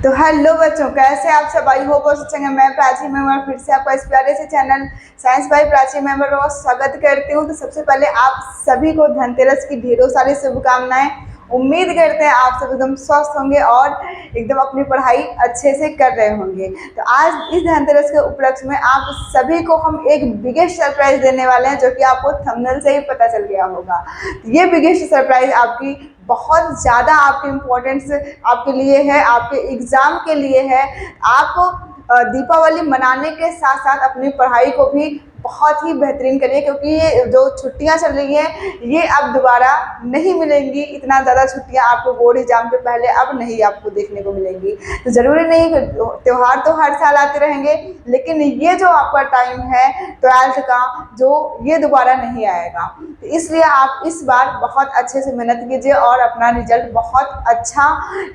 तो हेलो बच्चों, कैसे आप सब? आई होप बहुत अच्छे हैं। मैं प्राची मेंबर फिर से आपका इस प्यारे से channel science by Prachi member और स्वागत करती हूँ। तो सबसे पहले आप सभी को धनतेरस की ढेरों सारी शुभकामनाएं। उम्मीद करते हैं आप सब एकदम स्वस्थ होंगे और एकदम अपनी पढ़ाई अच्छे से कर रहे होंगे। तो आज इस धनतेरस के उपलक्ष्य में आप सभी को हम एक बिगेस्ट सरप्राइज देने वाले हैं, जो कि आपको थंबनेल से ही पता चल गया होगा। ये बिगेस्ट सरप्राइज आपकी बहुत ज़्यादा आपके इम्पोर्टेंस आपके लिए है, आपके एग्ज़ाम के लिए है। आप दीपावली मनाने के साथ साथ अपनी पढ़ाई को भी बहुत ही बेहतरीन करिए, क्योंकि ये जो छुट्टियां चल रही हैं ये अब दोबारा नहीं मिलेंगी। इतना ज़्यादा छुट्टियां आपको बोर्ड एग्जाम के पहले अब नहीं आपको देखने को मिलेंगी। तो ज़रूरी नहीं कि त्यौहार तो हर साल आते रहेंगे, लेकिन ये जो आपका टाइम है 12th का, जो ये दोबारा नहीं आएगा। तो इसलिए आप इस बार बहुत अच्छे से मेहनत कीजिए और अपना रिजल्ट बहुत अच्छा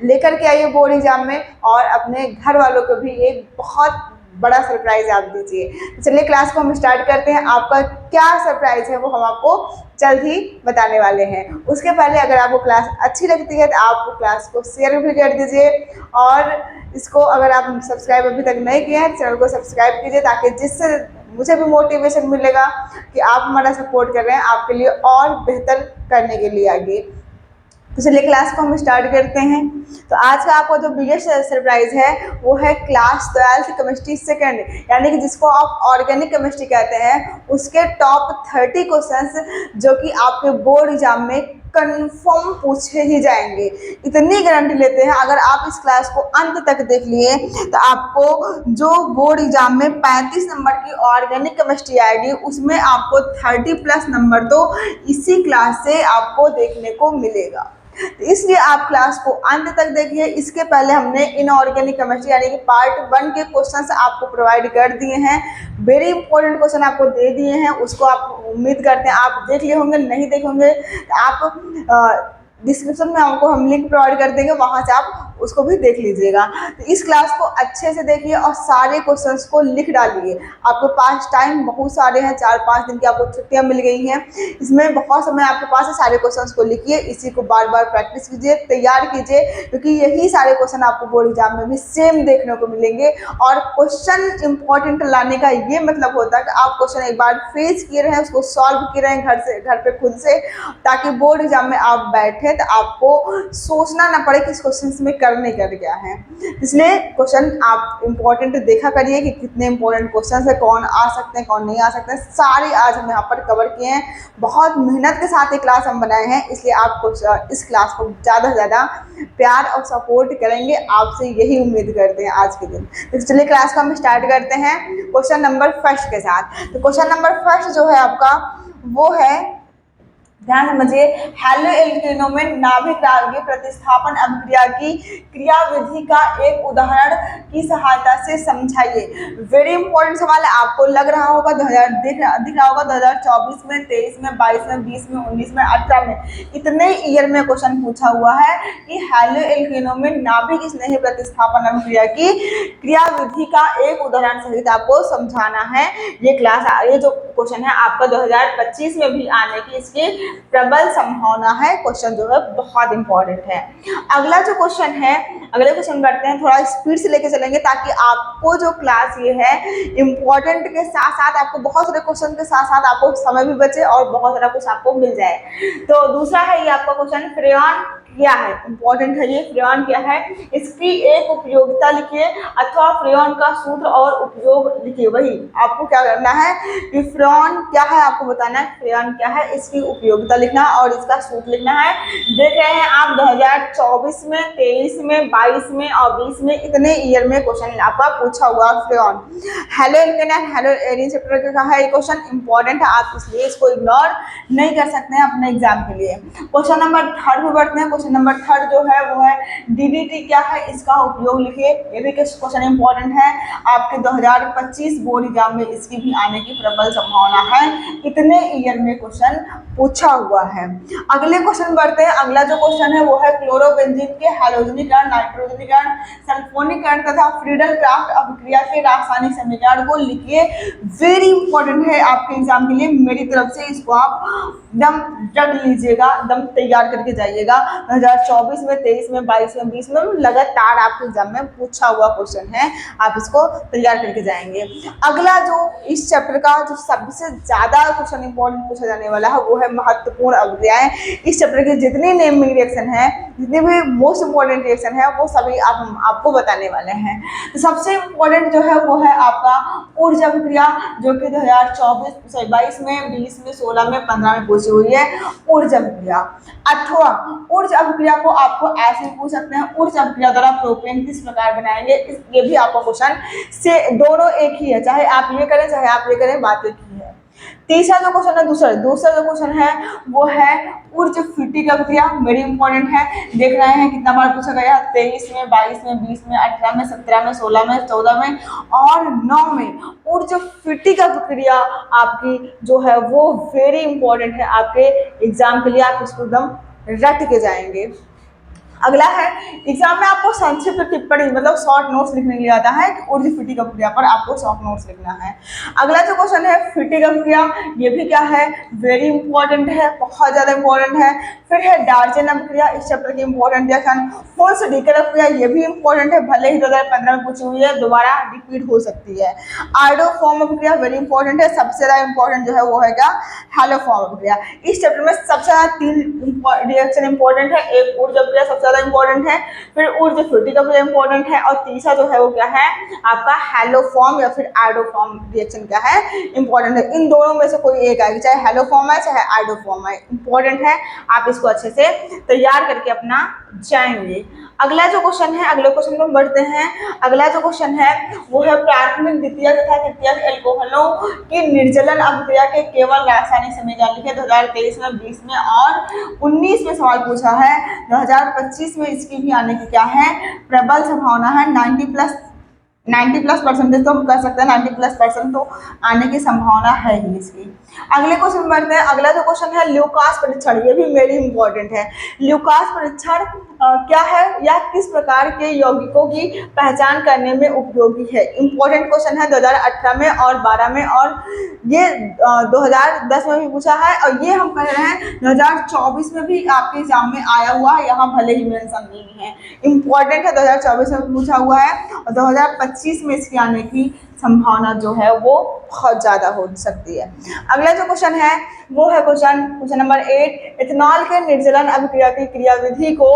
लेकर के आइए बोर्ड एग्जाम में, और अपने घर वालों को भी एक बहुत बड़ा सरप्राइज आप दीजिए। चलिए क्लास को हम स्टार्ट करते हैं। आपका क्या सरप्राइज है वो हम आपको जल्द ही बताने वाले हैं। उसके पहले अगर आपको क्लास अच्छी लगती है तो आप क्लास को शेयर भी कर दीजिए, और इसको अगर आप सब्सक्राइब अभी तक नहीं किए हैं चैनल को सब्सक्राइब कीजिए, ताकि जिससे मुझे भी मोटिवेशन मिलेगा कि आप हमारा सपोर्ट कर रहे हैं आपके लिए और बेहतर करने के लिए आगे। तो चलिए क्लास को हम स्टार्ट करते हैं। तो आज का आपको जो बिगेस्ट सरप्राइज है वो है क्लास 12th केमिस्ट्री सेकंड, यानी कि जिसको आप ऑर्गेनिक केमिस्ट्री कहते हैं, उसके टॉप 30 क्वेश्चंस जो कि आपके बोर्ड एग्जाम में कंफर्म पूछे ही जाएंगे। इतनी गारंटी लेते हैं। अगर आप इस क्लास को अंत तक देख लिए तो आपको जो बोर्ड एग्जाम में 35 नंबर की ऑर्गेनिक केमिस्ट्री आएगी, उसमें आपको 30+ नंबर तो इसी क्लास से आपको देखने को मिलेगा। तो इसलिए आप क्लास को अंत तक देखिए। इसके पहले हमने इनऑर्गेनिक केमिस्ट्री यानी कि पार्ट 1 के क्वेश्चंस आपको प्रोवाइड कर दिए हैं। वेरी इंपॉर्टेंट क्वेश्चन आपको दे दिए हैं, उसको आप उम्मीद करते हैं आप देख लिए होंगे। नहीं देखे होंगे तो आप डिस्क्रिप्शन में आपको हम लिंक प्रोवाइड कर देंगे, वहाँ से आप उसको भी देख लीजिएगा। तो इस क्लास को अच्छे से देखिए और सारे क्वेश्चंस को लिख डालिए। आपके पास टाइम बहुत सारे हैं, 4-5 दिन की आपको छुट्टियां मिल गई हैं, इसमें बहुत समय आपके पास है। सारे क्वेश्चंस को लिखिए, इसी को बार बार प्रैक्टिस कीजिए, तैयार कीजिए, क्योंकि यही सारे क्वेश्चन आपको बोर्ड एग्जाम में भी सेम देखने को मिलेंगे। और क्वेश्चन इंपॉर्टेंट लाने का ये मतलब होता है कि आप क्वेश्चन एक बार फेस किए रहें, उसको सॉल्व किए रहें घर पे खुद से, ताकि बोर्ड एग्जाम में आप बैठे तो आपको सोचना ना पड़े कि इस क्वेश्चन में करने कर गया है। इसलिए क्वेश्चन आप इंपॉर्टेंट देखा करिए कि कितने इंपॉर्टेंट क्वेश्चन है, कौन आ सकते हैं कौन नहीं आ सकते हैं, सारे आज हम यहाँ पर कवर किए हैं। बहुत मेहनत के साथ ये क्लास हम बनाए हैं, इसलिए आप इस क्लास को ज़्यादा से ज़्यादा प्यार और सपोर्ट करेंगे, आपसे यही उम्मीद करते हैं आज के दिन। तो चलिए क्लास को हम स्टार्ट करते हैं क्वेश्चन नंबर फर्स्ट के साथ। तो क्वेश्चन नंबर फर्स्ट जो है आपका वो है, ध्यान समझिए, हैलो एल्केनो में नाभिक रागीय प्रतिस्थापन अभिक्रिया की क्रियाविधि का एक उदाहरण की सहायता से समझाइए। वेरी इंपॉर्टेंट सवाल है। आपको लग रहा होगा 2000 दिख रहा होगा 2024 में, 23 में, 22 में, 20 में, 19 में, 18 में, इतने ईयर में क्वेश्चन पूछा हुआ है कि हैलो एल्केनो में नाभिक स्नेही प्रतिस्थापन अभिक्रिया की क्रियाविधि का एक उदाहरण सहित आपको समझाना है। ये जो क्वेश्चन है आपका 2025 में भी आने की इसकी प्रबल संभावना है। क्वेश्चन जो है बहुत इंपॉर्टेंट है। अगला जो क्वेश्चन है, अगले क्वेश्चन करते हैं, थोड़ा स्पीड से लेके चलेंगे ताकि आपको जो क्लास ये है इंपॉर्टेंट के साथ साथ आपको बहुत सारे क्वेश्चन के साथ साथ आपको समय भी बचे और बहुत सारा कुछ आपको मिल जाए। तो दूसरा है ये आपका क्वेश्चन, फ्रेयॉन क्या है? इंपॉर्टेंट है ये। फ्रेयॉन क्या है, इसकी एक उपयोगिता लिखिए अथवा फ्रेयॉन का सूत्र और उपयोग लिखिए। वही आपको क्या करना है कि फ्रेयॉन क्या है आपको बताना है, फ्रेयॉन क्या है, इसकी उपयोगिता लिखना और इसका सूत्र लिखना है। देख रहे हैं आप 2024 में, 23 में, 22 में और 20 में, इतने ईयर में क्वेश्चन आपका पूछा हुआ freon. Haloalkane and haloarene chapter का है ये क्वेश्चन, इंपॉर्टेंट है, आप इसलिए इसको इग्नोर नहीं कर सकते हैं अपने एग्जाम के लिए। क्वेश्चन नंबर 3 में बढ़ते हैं। क्वेश्चन नंबर 3 जो है वो है डीडीटी क्या है, इसका उपयोग लिखिए। ये भी क्वेश्चन इंपॉर्टेंट है, आपके 2025 बोर्ड एग्जाम में इसकी भी आने की प्रबल संभावना है। इतने ईयर में क्वेश्चन पूछा हुआ है। अगले क्वेश्चन बढ़ते हैं। अगला जो क्वेश्चन है वो है क्लोरोबेंजीन के हैलोजनीकरण, नाइट्रोजनीकरण, सल्फोनीकरण तथा फ्रीडल क्राफ्ट अभिक्रिया के रासायनिक समीकरण को लिखिए। वेरी इंपॉर्टेंट है आपके एग्जाम के लिए, मेरी तरफ से इसको आप एकदम रट लीजिएगा, एकदम तैयार करके जाइएगा। 2024 में, 23 में, 22 में, 20 में लगातार आपके एग्जाम में पूछा हुआ क्वेश्चन है, आप इसको तैयार करके जाएंगे। अगला जो इस चैप्टर का जो सबसे ज्यादा क्वेश्चन इंपॉर्टेंट पूछा जाने वाला है वो है महत्वपूर्ण अभिक्रियाएं। इस चैप्टर के जितने नेमिंग रिएक्शन है, जितने भी मोस्ट इंपॉर्टेंट रिएक्शन है, वो सभी हम आपको बताने वाले हैं। तो सबसे इंपॉर्टेंट जो है वो है आपका ऊर्जा अभिक्रिया, जो कि 2022 में, 20 में, 16 में, 15 में पूछी हुई है ऊर्जा अभिक्रिया। अथवा ऊर्जा अभिक्रिया को आपको ऐसे भी पूछ सकते हैं, ऊर्जा अभिक्रिया द्वारा प्रोपेन किस प्रकार बनाएंगे, ये भी आपका क्वेश्चन से दोनों एक ही है, चाहे आप ये करें चाहे आप ये करें, बात एक ही है। तीसरा जो क्वेश्चन है, दूसरा जो क्वेश्चन है वो है ऊर्जा फिटिक अभिक्रिया, वेरी इंपॉर्टेंट है। देख रहे हैं कितना बार पूछा गया, 23 में, 22 में, 20 में, 18 में, 17 में, 16 में, 14 में और 9 में ऊर्जा फिटिक अभिक्रिया आपकी जो है वो वेरी इंपॉर्टेंट है आपके एग्जाम के लिए, आप इसको एकदम रट के जाएंगे। अगला है एग्जाम में आपको संक्षिप्त टिप्पणी मतलब शॉर्ट नोट्स लिखने के लिए आता है कि ऊर्जा फिटिक अभिक्रिया पर आपको शॉर्ट नोट्स लिखना है। अगला जो क्वेश्चन है फिटिक अभिक्रिया, ये भी क्या है, वेरी इंपॉर्टेंट है, बहुत ज्यादा इंपॉर्टेंट है। फिर है डार्जन अभिक्रिया, इस चैप्टर की इंपॉर्टेंट रिएक्शन। फोर्स डीकर अभिक्रिया, ये भी इंपॉर्टेंट है, भले ही 2015 में पूछी हुई है, दोबारा रिपीट हो सकती है। आइडोफॉर्म अभिक्रिया वेरी इंपॉर्टेंट है, सबसे ज्यादा इंपॉर्टेंट जो है वो है क्या, हैलोफॉर्म अभिक्रिया। इस चैप्टर में सबसे ज्यादा 3 रिएक्शन इंपॉर्टेंट है, एक ऊर्जा अभिक्रिया सबसे ज्यादा इंपॉर्टेंट है, फिर ऊर्जा फिटिक अभिक्रिया इंपॉर्टेंट है, और तीसरा जो है वो क्या है आपका हैलोफॉर्म या फिर आइडोफॉर्म रिएक्शन क्या है, इंपॉर्टेंट है। इन दोनों में से कोई एक आएगी, चाहे हैलोफॉर्म है चाहे आइडोफॉर्म है, इंपॉर्टेंट है, आप इसको अच्छे से तैयार करके अपना जाएंगे। अगला जो क्वेश्चन है, अगले क्वेश्चन में बढ़ते हैं। अगला जो क्वेश्चन है वो है प्राथमिक, द्वितीयक तथा तृतीयक एल्कोहलों की निर्जलन अभिक्रिया के केवल रासायनिक समीकरण लिखे। 2023 में, 20 में और 19 में सवाल पूछा है। 2025 में इसकी भी आने की क्या है, प्रबल संभावना है। 90+ परसेंटेज तो हम कर सकते हैं, 90+% तो आने की संभावना है ही इसकी। अगले क्वेश्चन बढ़ते हैं। अगला जो क्वेश्चन है ल्यूकास परीक्षण, ये भी वेरी इंपॉर्टेंट है। ल्यूकास परीक्षण क्या है या किस प्रकार के यौगिकों की पहचान करने में उपयोगी है, इंपॉर्टेंट क्वेश्चन है। 2018 में और 12 में, और ये 2010 में भी पूछा है, और ये हम कह रहे हैं 2024 में भी आपके एग्जाम में आया हुआ है, यहाँ भले ही मेंशन नहीं है, इंपॉर्टेंट है, 2024 में पूछा हुआ है, और 2025 में इसके आने की संभावना जो है वो बहुत ज्यादा हो सकती है। अगला जो क्वेश्चन है वो है क्वेश्चन नंबर 8, इथेनॉल के निर्जलन अभिक्रिया की क्रियाविधि को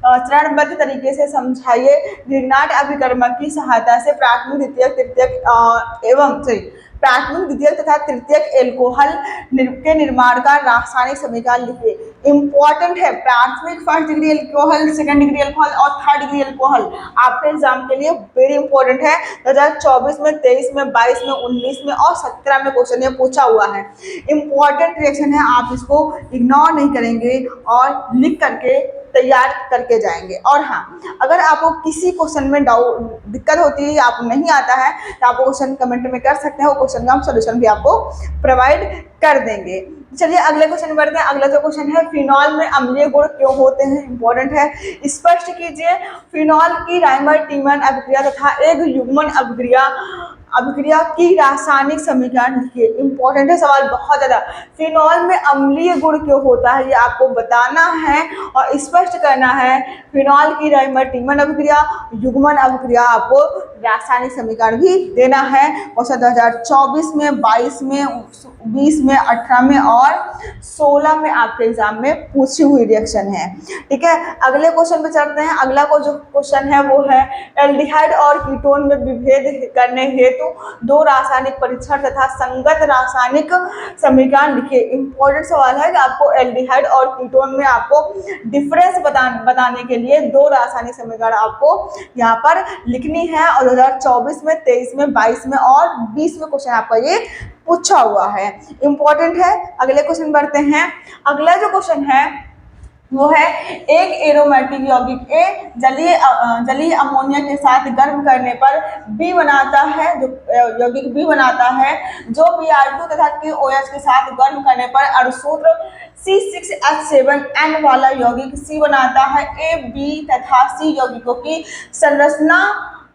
चरणबद्ध तरीके से समझाइए। ग्रिग्नार्ड अभिकर्मक की सहायता से प्राथमिक, द्वितीयक तथा तृतीयक एल्कोहल के निर्माण का रासायनिक समीकरण लिखिए। इंपॉर्टेंट है, प्राथमिक first degree alcohol, second degree alcohol और थर्ड डिग्री एल्कोहल आपके एग्जाम के लिए वेरी इंपॉर्टेंट है। 2024 में, 23 में, 22 में, 19 में और 17 में क्वेश्चन ये पूछा हुआ है। इंपॉर्टेंट रिएक्शन है, आप इसको इग्नोर नहीं करेंगे और लिख करके तैयार करके जाएंगे। और हाँ, अगर आपको किसी क्वेश्चन में दिक्कत होती है, आपको नहीं आता है, तो आप क्वेश्चन कमेंट में कर सकते हैं, वो क्वेश्चन का हम सोल्यूशन भी आपको प्रोवाइड कर देंगे। चलिए अगले क्वेश्चन में बढ़ते हैं। अगला जो क्वेश्चन है, फिनॉल में अम्लीय गुण क्यों होते हैं, इंपॉर्टेंट है, स्पष्ट कीजिए। फिनॉल की राइमर-टीमन अभिक्रिया तथा एक युग्मन अभिक्रिया की रासायनिक समीकरण लिखिए। इंपॉर्टेंट है सवाल, बहुत ज्यादा। फिनॉल में अम्लीय गुण क्यों होता है ये आपको बताना है और स्पष्ट करना है। फिनॉल की राइमर-टीमन अभिक्रिया, युग्मन अभिक्रिया, आपको रासायनिक समीकरण भी देना है। क्वेश्चन 2024 में, 22 में, 20 में, 18 में और 16 में आपके एग्जाम में पूछी हुई रिएक्शन है। ठीक है, अगले क्वेश्चन पे चलते हैं। अगला को जो क्वेश्चन है वो है एल्डिहाइड और कीटोन में विभेद करने हेतु 2 रासायनिक परीक्षण तथा संगत रासायनिक समीकरण लिखिए। इंपॉर्टेंट सवाल है कि आपको एल्डिहाइड और कीटोन में आपको डिफरेंस बताने के लिए 2 रासायनिक समीकरण आपको यहाँ पर लिखनी है, और 2024 में, 23 में, 22 में और 20 में क्वेश्चन आपका ये पूछा हुआ है, इंपॉर्टेंट है। अगले क्वेश्चन बढ़ते हैं। अगला जो क्वेश्चन है वो है एक एरोमेटिक यौगिक ए जलीय अमोनिया के साथ गर्म करने पर बी बनाता है, जो यौगिक बी बनाता है, जो Br2 तथा KOH के साथ गर्म करने पर अणुसूत्र C6H7N वाला यौगिक सी बनाता है। ए, बी तथा सी यौगिकों की संरचना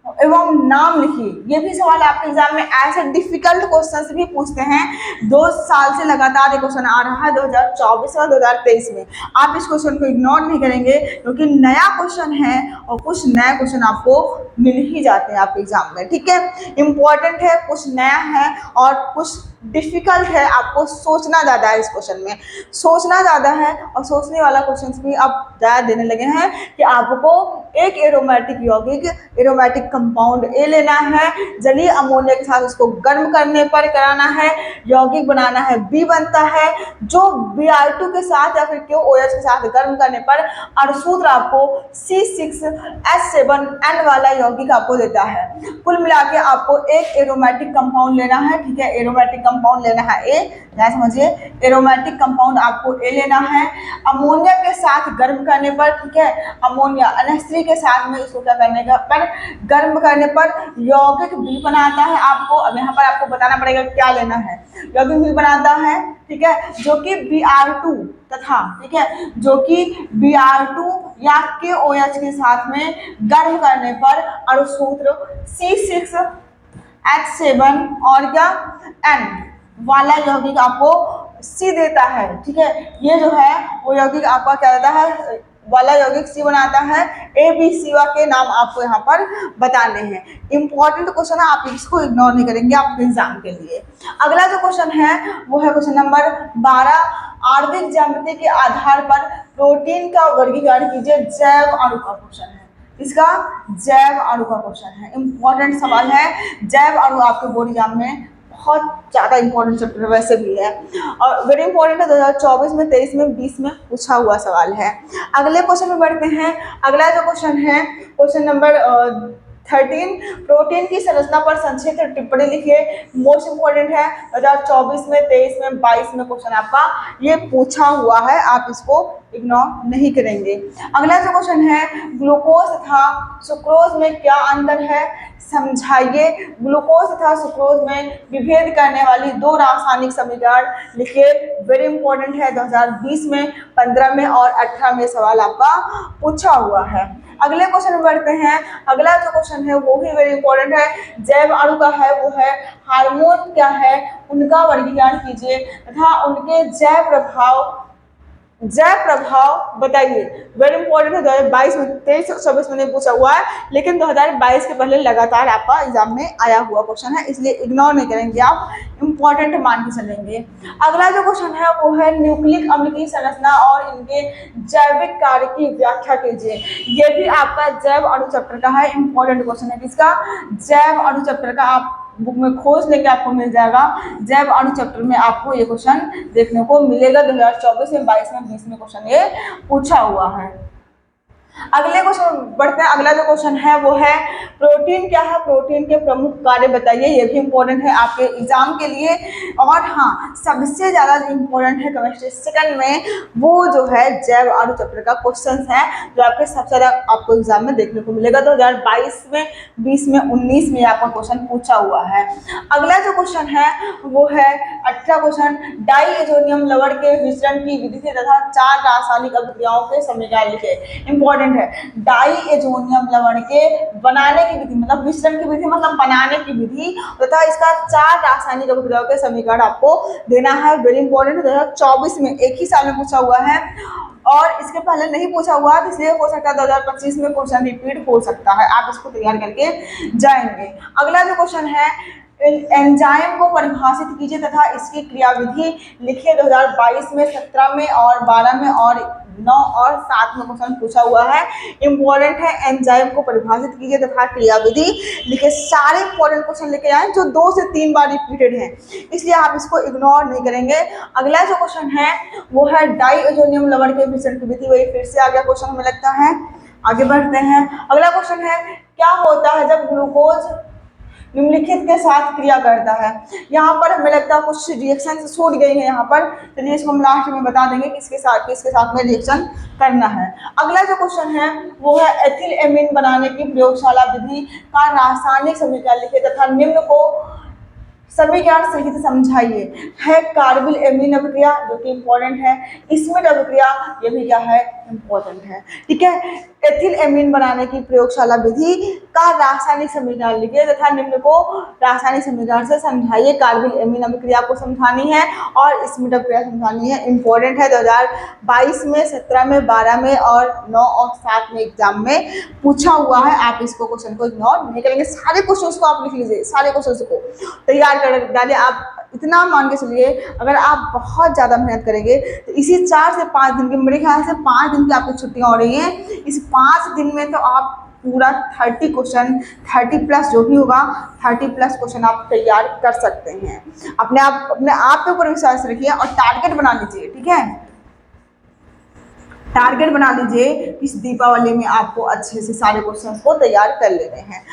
एवं नाम लिखिए। ये भी सवाल आपके एग्जाम में ऐसे डिफिकल्ट क्वेश्चंस भी पूछते हैं। 2 साल से लगातार ये क्वेश्चन आ रहा है, 2024 और 2023 में। आप इस क्वेश्चन को इग्नोर नहीं करेंगे क्योंकि नया क्वेश्चन है और कुछ नए क्वेश्चन आपको मिल ही जाते हैं आपके एग्जाम में, ठीक है। इंपॉर्टेंट है, कुछ नया है और कुछ डिफिकल्ट है। आपको सोचना ज़्यादा है, इस क्वेश्चन में सोचना ज़्यादा है और सोचने वाला क्वेश्चन भी अब ज़्यादा देने लगे हैं कि आपको एक एरोमेटिक यौगिक, एरोमेटिक कंपाउंड ए लेना है, जलीय अमोनिया के साथ उसको गर्म करने पर कराना है, यौगिक बनाना है, बी बनता है, जो Br2 के साथ या फिर KOH के साथ गर्म करने पर अणुसूत्र आपको C6H7N वाला यौगिक आपको देता है। कुल मिला के आपको एक एरोमेटिक कंपाउंड लेना है, ठीक है। एरोमेटिक कंपाउंड लेना है ए, ध्यान समझिए, एरोमेटिक कंपाउंड आपको ए लेना है। अमोनिया के साथ गर्म करने पर, ठीक है, अमोनिया NH3 के साथ में इसको क्या करने का पर गर्म करने पर यौगिक बी बनाता है। आपको अब यहाँ पर आपको बताना पड़ेगा क्या लेना है। यौगिक बी बनाता है, ठीक है, जो कि Br2 तथा, ठीक है, जो कि Br2 या KOH के साथ में गर्म करने पर अणुसूत्र C6H7 और क्या N वाला यौगिक आपको C देता है, ठीक है। ये जो है वो यौगिक आपका क्या देता है, वाला यौगिक C बनाता है। ए बी सी के नाम आपको यहाँ पर बताने हैं। इंपॉर्टेंट क्वेश्चन है, आप इसको इग्नोर नहीं करेंगे आपके एग्जाम के लिए। अगला जो क्वेश्चन है वो है क्वेश्चन नंबर 12। आणविक ज्यामिति के आधार पर प्रोटीन का वर्गीकरण कीजिए। जैव अणु का क्वेश्चन है, इसका जैव अणु का क्वेश्चन है। इंपॉर्टेंट सवाल है। जैव अणु आपके बोर्ड एग्जाम में बहुत ज़्यादा इंपॉर्टेंट चैप्टर वैसे भी है और वेरी इंपॉर्टेंट है। 2024 में, 23 में, 20 में पूछा हुआ सवाल है। अगले क्वेश्चन में बढ़ते हैं। अगला जो क्वेश्चन है क्वेश्चन नंबर 13। प्रोटीन की संरचना पर संक्षिप्त टिप्पणी लिखिए। मोस्ट इंपॉर्टेंट है, 2024 में, 23 में, 22 में क्वेश्चन आपका ये पूछा हुआ है, आप इसको इग्नोर नहीं करेंगे। अगला जो क्वेश्चन है, ग्लूकोज तथा सुक्रोज में क्या अंतर है, समझाइए। ग्लूकोज तथा सुक्रोज में विभेद करने वाली 2 रासायनिक समीकरण लिखिए। वेरी इंपॉर्टेंट है, 2020 में, 15 में और 18 में सवाल आपका पूछा हुआ है। अगले क्वेश्चन में बढ़ते हैं। अगला जो क्वेश्चन है वो भी वेरी इंपॉर्टेंट है। जैव अणु का है वो है हार्मोन क्या है, उनका वर्गीकरण कीजिए तथा उनके जैव प्रभाव बताइए। वेरी इंपॉर्टेंट है, 2022 में, 23-24 में नहीं पूछा हुआ है, लेकिन 2022 के पहले लगातार आपका एग्जाम में आया हुआ क्वेश्चन है, इसलिए इग्नोर नहीं करेंगे, आप इंपॉर्टेंट मान के चलेंगे। अगला जो क्वेश्चन है वो है न्यूक्लिक अम्ल की संरचना और इनके जैविक कार्य की व्याख्या कीजिए। ये भी आपका जैव अणु चैप्टर का है, इंपॉर्टेंट क्वेश्चन है। किसका? जैव अणु चैप्टर का। आप बुक में खोज लेके आपको मिल जाएगा। जैव अणु चैप्टर में आपको ये क्वेश्चन देखने को मिलेगा। 2024 में, 22 में, 20 में क्वेश्चन ये पूछा हुआ है। अगले क्वेश्चन बढ़ते हैं। अगला जो क्वेश्चन है वो है प्रोटीन क्या है, प्रोटीन के प्रमुख कार्य बताइए। ये भी इंपॉर्टेंट है आपके एग्जाम के लिए। और हाँ, सबसे ज्यादा जो इंपॉर्टेंट है केमिस्ट्री सेकंड में, वो जो है जैव अणु चैप्टर का क्वेश्चन है, जो आपके सबसे ज्यादा आपको एग्जाम में देखने को मिलेगा। 2022 में, 20 में, 19 में आपका क्वेश्चन पूछा हुआ है। अगला जो क्वेश्चन है वो है 18 क्वेश्चन। डाइएजोनियम लवण के विचरण की विधि से तथा 4 रासायनिक अभिक्रियाओं के समीकरण लिखे। इंपॉर्टेंट है, डाइएजोनियम लवण के बनाने की विधि, मतलब मिश्रण की विधि, मतलब बनाने की विधि तथा इसका 4 रासायनिक अभिक्रियाओं के समीकरण आपको देना है। वेरी इंपॉर्टेंट है, 2024 में, एक ही साल में पूछा हुआ है और इसके पहले नहीं पूछा हुआ, इसलिए हो सकता है 2025 में क्वेश्चन रिपीट हो सकता है। आप इसको तैयार करके जाएंगे। अगला जो क्वेश्चन है, एंजाइम को परिभाषित कीजिए तथा इसकी क्रियाविधि लिखिए। 2022 में, 17 में और 12 में और 9 और 7 में क्वेश्चन पूछा हुआ है। इंपॉर्टेंट है, एंजाइम को परिभाषित कीजिए तथा क्रियाविधि लिखिए। सारे इंपॉर्टेंट क्वेश्चन लेके आए जो 2 से 3 बार रिपीटेड हैं, इसलिए आप इसको इग्नोर नहीं करेंगे। अगला जो क्वेश्चन है वो है डाइएजोनियम लवण के मिश्रण की विधि। वही फिर से आ गया क्वेश्चन, हमें लगता है। आगे बढ़ते हैं। अगला क्वेश्चन है, क्या होता है जब ग्लूकोज निम्नलिखित के साथ क्रिया करता है। यहाँ पर हमें लगता है कुछ रिएक्शन छूट गई है यहाँ पर, चलिए इसको हम लास्ट में बता देंगे किसके साथ में रिएक्शन करना है। अगला जो क्वेश्चन है वो है एथिल एमीन बनाने की प्रयोगशाला विधि का रासायनिक समीकरण लिखिए तथा निम्न को समीकरण सही से समझाइए। है कार्बिल एमीन अभिक्रिया जो कि इंपॉर्टेंट है। स्मिथ अभिक्रिया ये भी क्या है, इंपॉर्टेंट है। ठीक है, एथिल एमीन बनाने की प्रयोगशाला विधि का रासायनिक समीकरण लिखिए तथा निम्न को रासायनिक समीकरण से समझाइए। कार्बिल एमीन अभिक्रिया को समझानी है और स्मिथ अभिक्रिया समझानी है, इंपॉर्टेंट है। 2022 में, 17 में, 12 में और 9 और 7 में एग्जाम में पूछा हुआ है। आप इसको क्वेश्चन को इग्नोर नहीं करेंगे, सारे क्वेश्चन को आप लिख लीजिए, सारे क्वेश्चन को तैयार कर डालिए। आप इतना मान के चलिए, अगर आप बहुत ज़्यादा मेहनत करेंगे तो इसी 4 से 5 दिन की, मेरे ख्याल से 5 दिन की आपकी छुट्टियाँ हो रही हैं, इस 5 दिन में तो आप पूरा 30 क्वेश्चन, 30 प्लस जो भी होगा, 30 प्लस क्वेश्चन आप तैयार कर सकते हैं। अपने आप के ऊपर विश्वास रखिए और टारगेट बना लीजिए। ठीक है, टारगेट बना लीजिए, इस दीपावली में आपको अच्छे से सारे क्वेश्चंस को तैयार कर लेने हैं।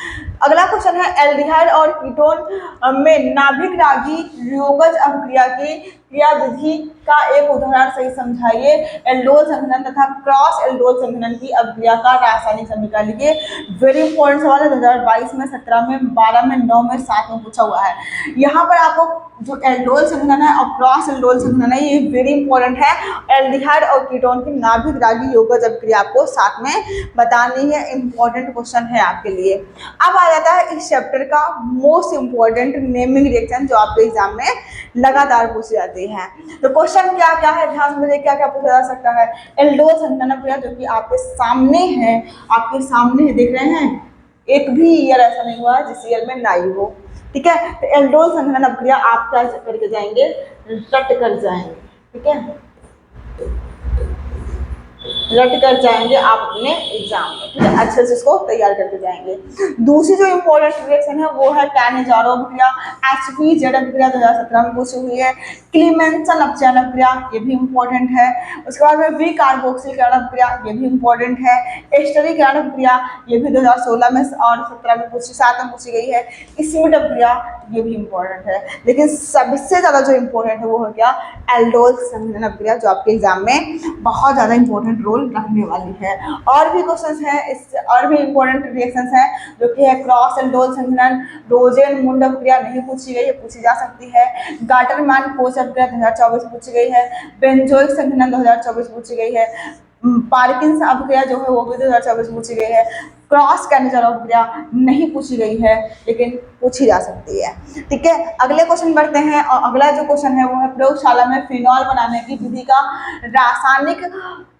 अगला क्वेश्चन है, एल्डिहाइड और कीटोन में नाभिक रागी योगज अभिक्रिया की क्रियाविधि का एक उदाहरण सही समझाइए। एल्डोल संघनन तथा क्रॉस एल्डोल संघनन की अभिक्रिया का रासायनिक समीकरण लिखिए। वेरी इंपॉर्टेंट सवाल है, 2022 में, 17 में, 12 में, 9 में, 7 में पूछा हुआ है। यहाँ पर आपको जो एल्डोल संघनन है और क्रॉस एल्डोल संघनन है, ये वेरी इंपॉर्टेंट है। एल्डिहाइड और कीटोन की नाभिक रागी योगज अभिक्रिया आपको साथ में बतानी है, इंपॉर्टेंट क्वेश्चन है आपके लिए। अब आ जाता है इस चैप्टर का मोस्ट इंपॉर्टेंट नेमिंग रिएक्शन, जो आपके एग्जाम में लगातार पूछी जाती है। तो क्वेश्चन क्या क्या है, ध्यान से मुझे क्या क्या पूछा जा सकता है। एल्डोल संघनन अभिक्रिया जो कि आपके सामने है, आपके सामने देख रहे हैं, एक भी ईयर ऐसा नहीं हुआ जिस ईयर में ना ही हो। ठीक है, तो एल्डोल संघनन अभिक्रिया आप क्या करके जाएंगे, रट कर जाएंगे। ठीक है, रट कर जाएंगे आप अपने एग्जाम में। ठीक है, अच्छे से इसको तैयार करके जाएंगे। दूसरी जो इंपॉर्टेंट रिएक्शन है वो है कैनिजारो अभिक्रिया। HPZ अभिक्रिया 2017 में पूछी हुई है। क्लीमेंसन अपचयन अभिक्रिया ये भी इंपॉर्टेंट है। उसके बाद में बी कार्बोक्सिलीकरण अभिक्रिया ये भी इंपॉर्टेंट है। एस्टरीकरण अभिक्रिया ये भी 2016 में और 17 में पूछी, 7 में पूछी गई है। स्मिथ अभिक्रिया ये भी इंपॉर्टेंट है, लेकिन सबसे ज्यादा जो इंपॉर्टेंट है वो है क्या, एल्डोल संघनन अभिक्रिया, जो आपके एग्जाम में बहुत ज्यादा इंपॉर्टेंट रोल रखने वाली है। और भी क्वेश्चंस हैं इस, और भी इंपॉर्टेंट रिएक्शंस हैं जो कि है क्रॉस एल्डोल संघनन। रोजेन मुंड अभिक्रिया नहीं पूछी गई है, पूछी जा सकती है। गाटरमैन कोच अभिक्रिया 2024 पूछी गई है। बेंजोइक संघनन 2024 पूछी गई है। पार्किंस अभिक्रिया जो है वो भी 2024 पूछी गई है। क्रॉस कैनिजारो अभिक्रिया नहीं पूछी गई है, लेकिन पूछी जा सकती है। ठीक है, अगले क्वेश्चन बढ़ते हैं और अगला जो क्वेश्चन है वो है, प्रयोगशाला में फिनॉल बनाने की विधि का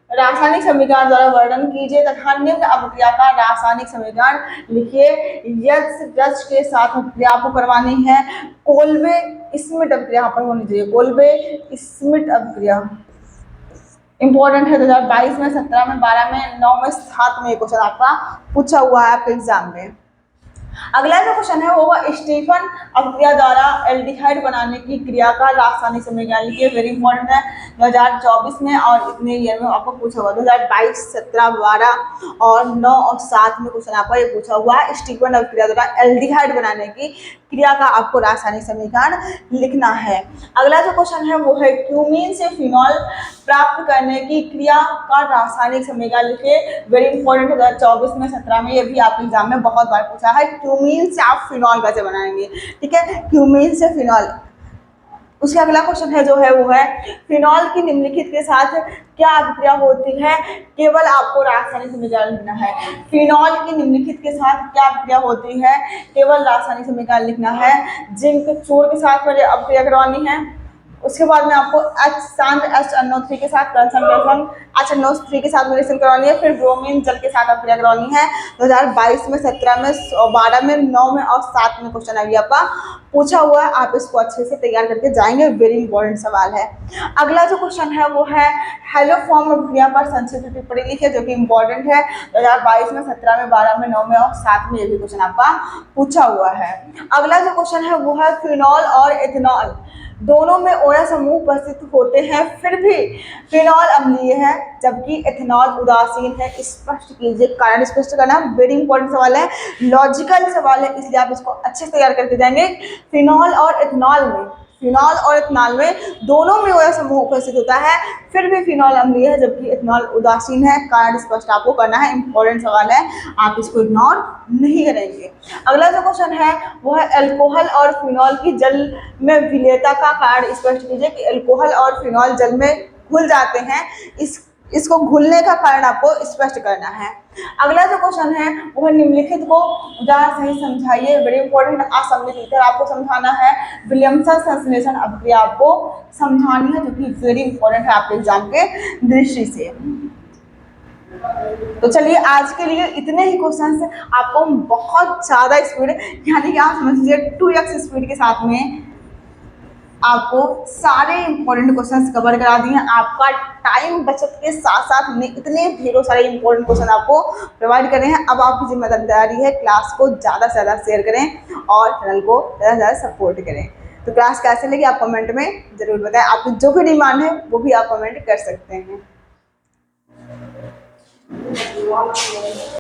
रासायनिक समीकरण द्वारा वर्णन कीजिए तथा निम्न अभिक्रिया का रासायनिक समीकरण लिखिए। यदि रच के साथ अभिक्रिया आपको करवानी है, कोल्बे स्मिथ अभिक्रिया यहाँ पर होनी चाहिए, कोल्बे स्मिथ अभिक्रिया इंपॉर्टेंट है। 2022 में, 17 में, 12 में, 9 में, 7 में क्वेश्चन आपका पूछा हुआ है आपके एग्जाम में। अगला जो क्वेश्चन है वो स्टीफन अभिक्रिया द्वारा एल्डिहाइड बनाने की क्रिया का रासायनिक समीकरण लिखिए। वेरी इंपॉर्टेंट है, 2024 में और इतने ईयर में आपको पूछा हुआ। 2022, 17, 12 और 9 और 7 में क्वेश्चन आपका ये पूछा हुआ है। स्टीफन अभिक्रिया द्वारा एल्डिहाइड बनाने की क्रिया का आपको रासायनिक समीकरण लिखना है। अगला जो क्वेश्चन है वो है, क्यूमीन से फिनॉल प्राप्त करने की क्रिया का रासायनिक समीकरण लिखिए। वेरी इंपॉर्टेंट है, 2024 में, 17 में, ये भी आपके एग्जाम में बहुत बार पूछा है। क्यूमीन से आप फिनॉल कैसे बनाएंगे। ठीक है, क्यूमीन से फिनॉल। उसका अगला क्वेश्चन है जो है वो है, फिनॉल की निम्नलिखित के साथ क्या अभिक्रिया होती है, केवल आपको रासायनिक समीकरण लिखना है। फिनॉल की निम्नलिखित के साथ क्या अभिक्रिया होती है, केवल रासायनिक समीकरण लिखना है। जिंक चूर्ण के साथ मुझे अभिक्रिया करवानी है। उसके बाद में आपको HNO3 के साथ कंसंट्रेशन HNO3 के साथ रिएक्शन करवानी है। फिर ब्रोमीन जल के साथ अभिक्रिया करवानी है। 2022 में, 17 में, 12 में, 9 में और 7 में क्वेश्चन अभी आपका पूछा हुआ है। आप इसको अच्छे से तैयार करके जाएंगे, वेरी इंपॉर्टेंट सवाल है। अगला जो क्वेश्चन है वो है, हेलोफॉर्म अभिक्रिया पर संक्षिप्त टिप्पणी लिखिए, जो कि इंपॉर्टेंट है। 2022 में, 17 में, 12 में, 9 में और 7 में ये भी क्वेश्चन आपका पूछा हुआ है। अगला जो क्वेश्चन है वो है, फिनॉल और एथेनॉल दोनों में OH समूह उपस्थित होते हैं, फिर भी फिनॉल अम्लीय है जबकि एथेनॉल उदासीन है। स्पष्ट कीजिए, कारण स्पष्ट करना वेरी इंपॉर्टेंट सवाल है, लॉजिकल सवाल है, इसलिए आप इसको अच्छे से तैयार करके जाएंगे। फिनॉल और एथेनॉल में फिनॉल और इथेनॉल में दोनों में OH समूह उपस्थित होता है, फिर भी फिनॉल अम्लीय है जबकि इथेनॉल उदासीन है। कारण स्पष्ट आपको करना है, इंपॉर्टेंट सवाल है, आप इसको इग्नोर नहीं करेंगे। अगला जो क्वेश्चन है वो है अल्कोहल और फिनॉल की जल में विलेयता का कारण स्पष्ट कीजिए कि अल्कोहल और फिनॉल जल में घुल जाते हैं, इसको घुलने का कारण आपको स्पष्ट करना है। अगला जो क्वेश्चन है वो निम्नलिखित को उदाहरण सहित समझाइए, वेरी इंपॉर्टेंट, असम्मिलित उत्तर आपको समझाना है। विलियमसन संश्लेषण अभिक्रिया आपको समझानी है जो कि वेरी इंपॉर्टेंट है आपके एग्जाम के दृष्टि से। तो चलिए आज के लिए इतने ही क्वेश्चंस, आपको बहुत ज्यादा स्पीड यानी कि आप समझ लीजिए 2x स्पीड के साथ में आपको सारे इंपॉर्टेंट क्वेश्चंस कवर करा दिए हैं। आपका टाइम बचत के साथ साथ में इतने ढेरों सारे इंपॉर्टेंट क्वेश्चन आपको प्रोवाइड कर रहे हैं। अब आपकी जिम्मेदारी है क्लास को ज़्यादा से ज़्यादा शेयर करें और चैनल को ज़्यादा से ज़्यादा सपोर्ट करें। तो क्लास कैसे लगी आप कमेंट में ज़रूर बताएं, आपकी जो भी डिमांड है वो भी आप कमेंट कर सकते हैं।